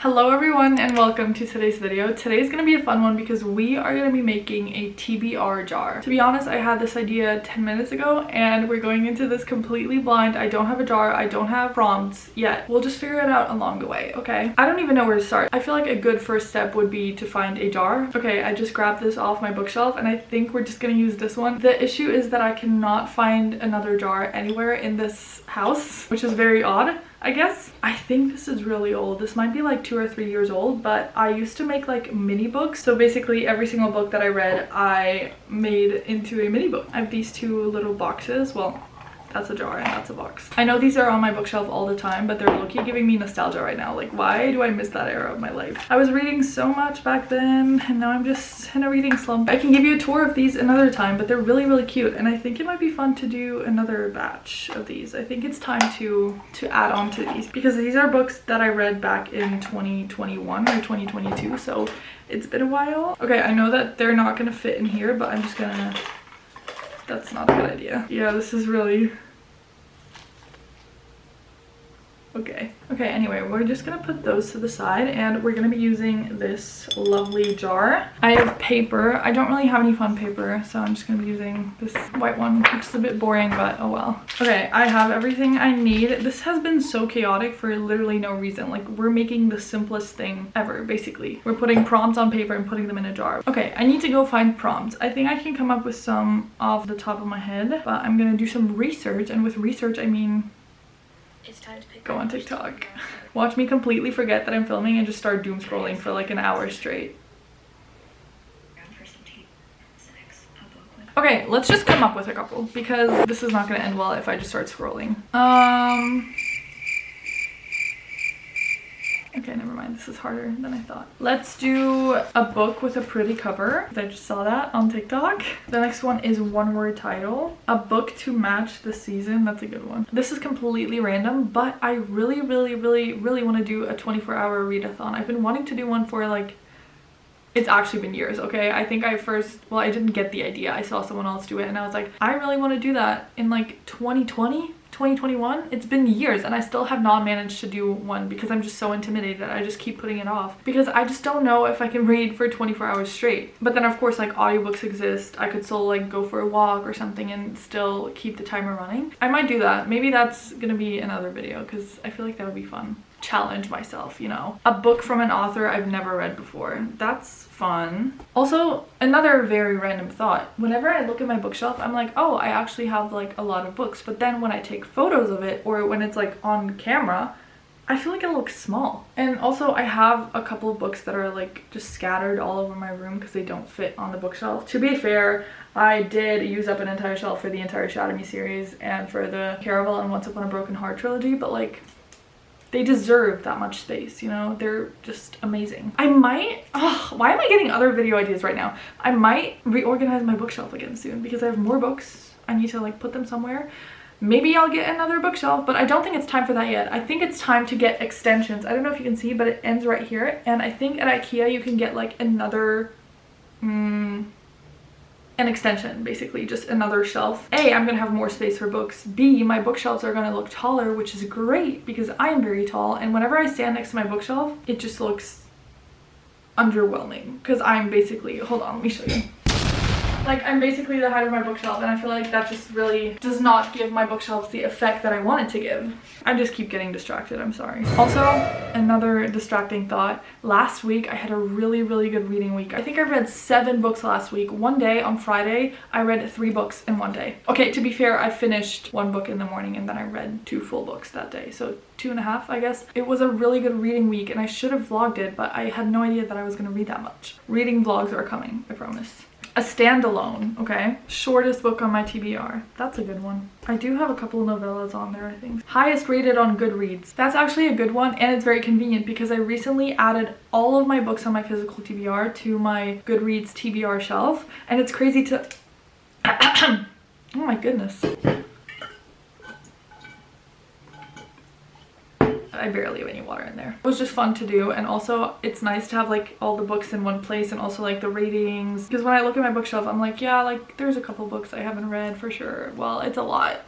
Hello everyone and welcome to today's video. Today's gonna be a fun one because we are gonna be making a TBR jar. To be honest, I had this idea 10 minutes ago and we're going into this completely blind. I don't have a jar, I don't have prompts yet. We'll just figure it out along the way, okay? I don't even know where to start. I feel like a good first step would be to find a jar. Okay, I just grabbed this off my bookshelf and I think we're just gonna use this one. The issue is that I cannot find another jar anywhere in this house, which is very odd. I guess. I think this is really old. This might be like 2 or 3 years old, but I used to make like mini books. So basically every single book that I read, I made into a mini book. I have these two little boxes. Well, that's a jar and that's a box. I know these are on my bookshelf all the time, but they're low-key giving me nostalgia right now. Like, why do I miss that era of my life? I was reading so much back then and now I'm just in a reading slump. I can give you a tour of these another time, but they're really, really cute. And I think it might be fun to do another batch of these. I think it's time to add on to these because these are books that I read back in 2021 or 2022. So it's been a while. Okay, I know that they're not gonna fit in here, but I'm just gonna... That's not a good idea. Yeah, this is really... Okay, anyway, we're just gonna put those to the side and we're gonna be using this lovely jar. I have paper. I don't really have any fun paper, so I'm just gonna be using this white one, which is a bit boring, but oh well. Okay, I have everything I need. This has been so chaotic for literally no reason. Like, we're making the simplest thing ever, basically. We're putting prompts on paper and putting them in a jar. Okay, I need to go find prompts. I think I can come up with some off the top of my head, but I'm gonna do some research, and with research I mean it's time to go on TikTok. Watch me completely forget that I'm filming and just start doom scrolling for like an hour straight. Okay, let's just come up with a couple because this is not gonna end well if I just start scrolling. Okay, never mind. This is harder than I thought. Let's do a book with a pretty cover. I just saw that on TikTok. The next one is one word title. A book to match the season. That's a good one. This is completely random, but I really want to do a 24-hour readathon. I've been wanting to do one for like... It's actually been years, okay? I think I I didn't get the idea. I saw someone else do it and I was like, I really want to do that in like 2020. 2021. It's been years and I still have not managed to do one because I'm just so intimidated. I just keep putting it off because I just don't know if I can read for 24 hours straight. But then of course like audiobooks exist. I could still like go for a walk or something and still keep the timer running. I might do that. Maybe that's gonna be another video because I feel like that would be fun. Challenge myself, you know. A book from an author I've never read before. That's fun. Also, another very random thought. Whenever I look at my bookshelf, I'm like, oh, I actually have like a lot of books. But then when I take photos of it or when it's like on camera, I feel like it looks small. And also I have a couple of books that are like just scattered all over my room because they don't fit on the bookshelf. To be fair, I did use up an entire shelf for the entire Shadow Me series and for the Caraval and Once Upon a Broken Heart trilogy, but like they deserve that much space, you know? They're just amazing. I might... why am I getting other video ideas right now? I might reorganize my bookshelf again soon because I have more books. I need to like put them somewhere. Maybe I'll get another bookshelf, but I don't think it's time for that yet. I think it's time to get extensions. I don't know if you can see, but it ends right here. And I think at IKEA you can get like another... an extension, basically, just another shelf. A, I'm gonna have more space for books. B, my bookshelves are gonna look taller, which is great because I am very tall, and whenever I stand next to my bookshelf, it just looks underwhelming because I'm basically, hold on, let me show you. Like, I'm basically the height of my bookshelf and I feel like that just really does not give my bookshelves the effect that I want it to give. I just keep getting distracted, I'm sorry. Also, another distracting thought. Last week, I had a really good reading week. I think I read 7 books last week. One day, on Friday, I read 3 books in one day. Okay, to be fair, I finished 1 book in the morning and then I read 2 full books that day. So 2.5, I guess. It was a really good reading week and I should have vlogged it, but I had no idea that I was gonna read that much. Reading vlogs are coming, I promise. A standalone, okay? Shortest book on my TBR. That's a good one. I do have a couple novellas on there, I think. Highest rated on Goodreads. That's actually a good one and it's very convenient because I recently added all of my books on my physical TBR to my Goodreads TBR shelf and it's crazy to... Oh my goodness. I barely have any water in there. It was just fun to do and also it's nice to have like all the books in one place and also like the ratings because when I look at my bookshelf I'm like, yeah, like there's a couple books I haven't read for sure. Well, it's a lot.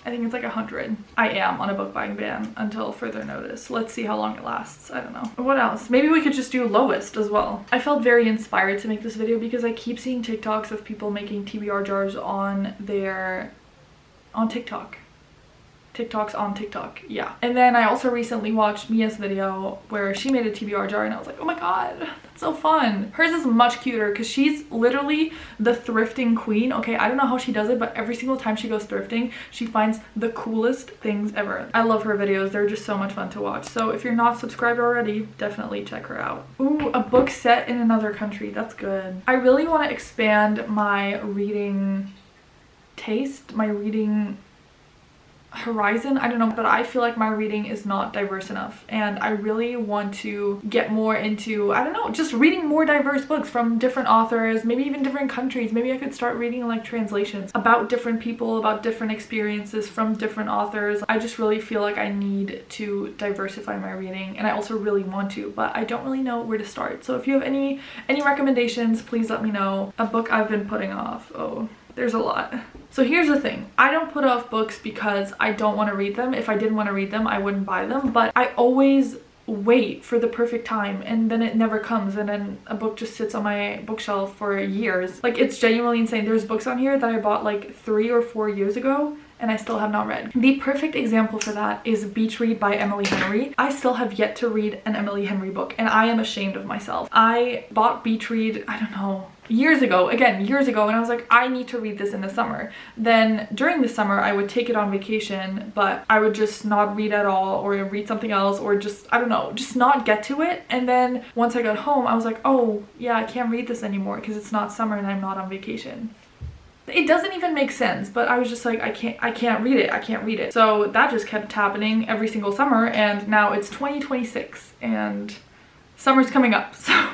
I think it's like 100. I am on a book buying ban until further notice. Let's see how long it lasts. I don't know. What else? Maybe we could just do lowest as well. I felt very inspired to make this video because I keep seeing TikToks of people making TBR jars on TikTok. TikToks on TikTok, yeah. And then I also recently watched Mia's video where she made a TBR jar and I was like, oh my god, that's so fun. Hers is much cuter because she's literally the thrifting queen. Okay, I don't know how she does it, but every single time she goes thrifting, she finds the coolest things ever. I love her videos. They're just so much fun to watch. So if you're not subscribed already, definitely check her out. Ooh, a book set in another country. That's good. I really want to expand my reading taste, my reading horizon. I don't know, but I feel like my reading is not diverse enough and I really want to get more into, I don't know, just reading more diverse books from different authors, maybe even different countries. Maybe I could start reading like translations about different people, about different experiences from different authors. I just really feel like I need to diversify my reading and I also really want to, but I don't really know where to start. So if you have any recommendations, please let me know. A book I've been putting off. Oh, there's a lot. So here's the thing, I don't put off books because I don't want to read them. If I didn't want to read them, I wouldn't buy them, but I always wait for the perfect time and then it never comes and then a book just sits on my bookshelf for years. Like, it's genuinely insane. There's books on here that I bought like 3 or 4 years ago and I still have not read. The perfect example for that is Beach Read by Emily Henry. I still have yet to read an Emily Henry book and I am ashamed of myself. I bought Beach Read, I don't know, years ago, and I was like, I need to read this in the summer. Then during the summer I would take it on vacation, but I would just not read at all or read something else or just, I don't know, just not get to it. And then once I got home I was like, oh yeah, I can't read this anymore because it's not summer and I'm not on vacation. It doesn't even make sense, but I was just like, I can't read it. So that just kept happening every single summer and now it's 2026 and summer's coming up, so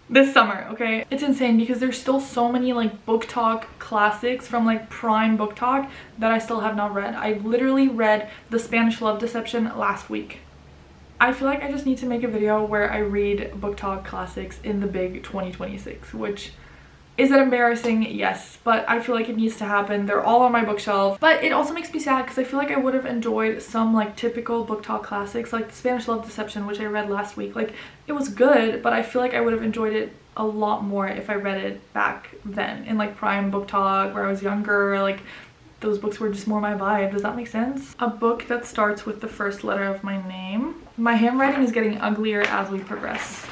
this summer, okay? It's insane because there's still so many like book talk classics from like Prime Book Talk that I still have not read. I literally read The Spanish Love Deception last week. I feel like I just need to make a video where I read book talk classics in the big 2026, which is it embarrassing? Yes, but I feel like it needs to happen. They're all on my bookshelf, but it also makes me sad because I feel like I would have enjoyed some like typical book talk classics like The Spanish Love Deception, which I read last week. Like, it was good, but I feel like I would have enjoyed it a lot more if I read it back then in like Prime Book Talk where I was younger. Like, those books were just more my vibe. Does that make sense? A book that starts with the first letter of my name. My handwriting is getting uglier as we progress.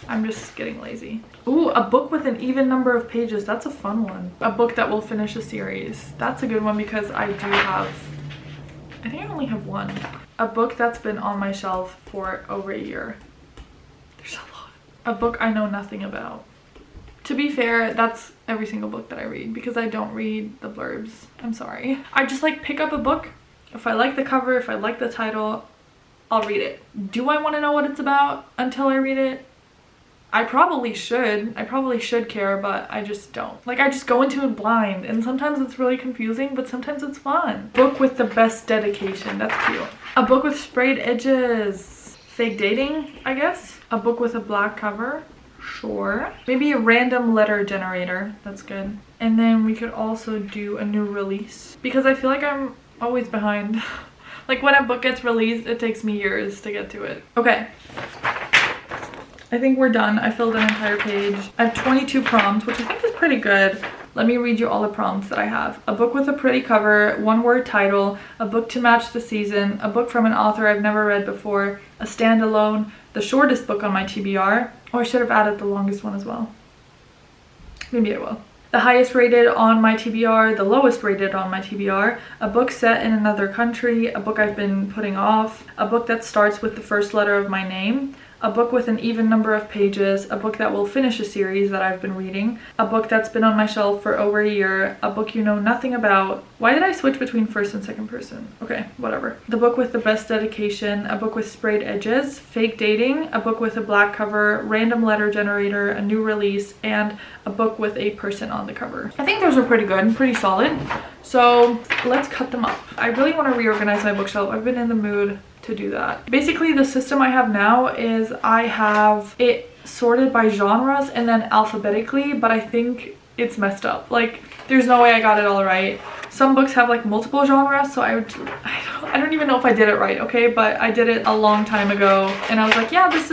I'm just getting lazy. Ooh, a book with an even number of pages. That's a fun one. A book that will finish a series. That's a good one because I think I only have one. A book that's been on my shelf for over a year. There's a lot. A book I know nothing about. To be fair, that's every single book that I read because I don't read the blurbs. I'm sorry. I just like pick up a book. If I like the cover, if I like the title, I'll read it. Do I want to know what it's about until I read it? I probably should care, but I just don't. Like, I just go into it blind and sometimes it's really confusing, but sometimes it's fun. Book with the best dedication. That's cute. A book with sprayed edges. Fake dating, I guess. A book with a black cover. Sure. Maybe a random letter generator. That's good. And then we could also do a new release because I feel like I'm always behind. Like, when a book gets released, it takes me years to get to it. Okay. I think we're done. I filled an entire page. I have 22 prompts, which I think is pretty good. Let me read you all the prompts that I have. A book with a pretty cover, one-word title, a book to match the season, a book from an author I've never read before, a standalone, the shortest book on my TBR, or I should have added the longest one as well. Maybe I will. The highest rated on my TBR, the lowest rated on my TBR, a book set in another country, a book I've been putting off, a book that starts with the first letter of my name, a book with an even number of pages, a book that will finish a series that I've been reading, a book that's been on my shelf for over a year, a book you know nothing about. Why did I switch between first and second person? Okay, whatever. The book with the best dedication, a book with sprayed edges, fake dating, a book with a black cover, random letter generator, a new release, and a book with a person on the cover. I think those are pretty good and pretty solid. So let's cut them up. I really want to reorganize my bookshelf. I've been in the mood to do that. Basically, the system I have now is I have it sorted by genres and then alphabetically, but I think it's messed up. Like, there's no way I got it all right. Some books have like multiple genres, so I don't even know if I did it right, okay? But I did it a long time ago, and I was like, yeah, this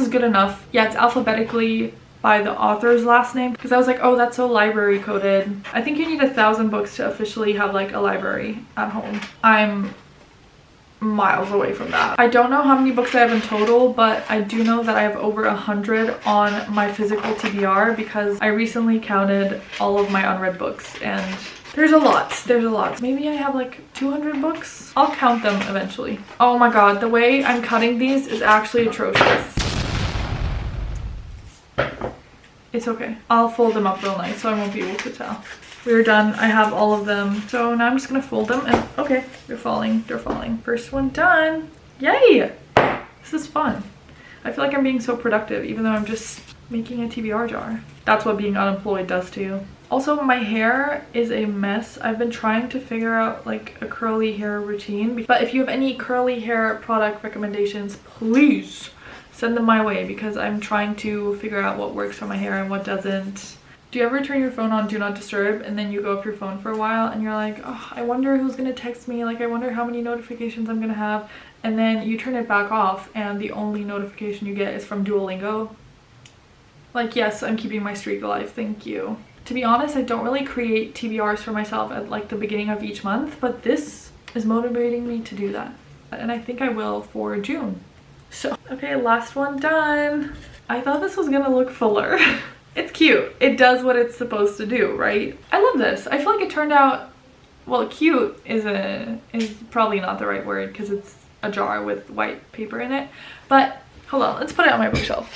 is good enough. Yeah, it's alphabetically by the author's last name, because I was like, oh, that's so library coded. I think you need 1,000 books to officially have like a library at home. I'm miles away from that. I don't know how many books I have in total, but I do know that I have over 100 on my physical TBR, because I recently counted all of my unread books, and there's a lot. Maybe I have like 200 books. I'll count them eventually. Oh my god, the way I'm cutting these is actually atrocious. It's okay. I'll fold them up real nice so I won't be able to tell. We're done. I have all of them. So now I'm just gonna fold them, and okay, they're falling. First one done. Yay! This is fun. I feel like I'm being so productive even though I'm just making a TBR jar. That's what being unemployed does to you. Also, my hair is a mess. I've been trying to figure out like a curly hair routine, but if you have any curly hair product recommendations, please send them my way, because I'm trying to figure out what works for my hair and what doesn't. Do you ever turn your phone on do not disturb and then you go off your phone for a while and you're like, oh, I wonder who's gonna text me, like I wonder how many notifications I'm gonna have, and then you turn it back off and the only notification you get is from Duolingo? Like, yes, I'm keeping my streak alive, thank you. To be honest, I don't really create TBRs for myself at like the beginning of each month, but this is motivating me to do that, and I think I will for June. So, okay, last one done. I thought this was gonna look fuller. It's cute. It does what it's supposed to do, right? I love this. I feel like it turned out, well, cute is probably not the right word because it's a jar with white paper in it. But hold on, let's put it on my bookshelf.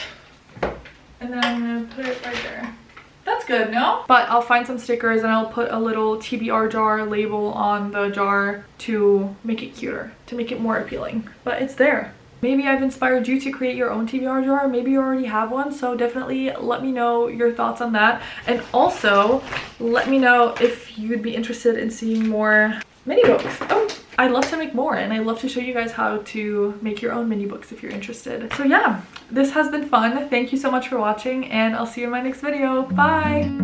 And then I'm gonna put it right there. That's good, no? But I'll find some stickers and I'll put a little TBR jar label on the jar to make it cuter, to make it more appealing. But it's there. Maybe I've inspired you to create your own TBR jar. Maybe you already have one, so definitely let me know your thoughts on that. And also, let me know if you'd be interested in seeing more mini books. Oh, I'd love to make more, and I'd love to show you guys how to make your own mini books if you're interested. So yeah, this has been fun. Thank you so much for watching, and I'll see you in my next video. Bye!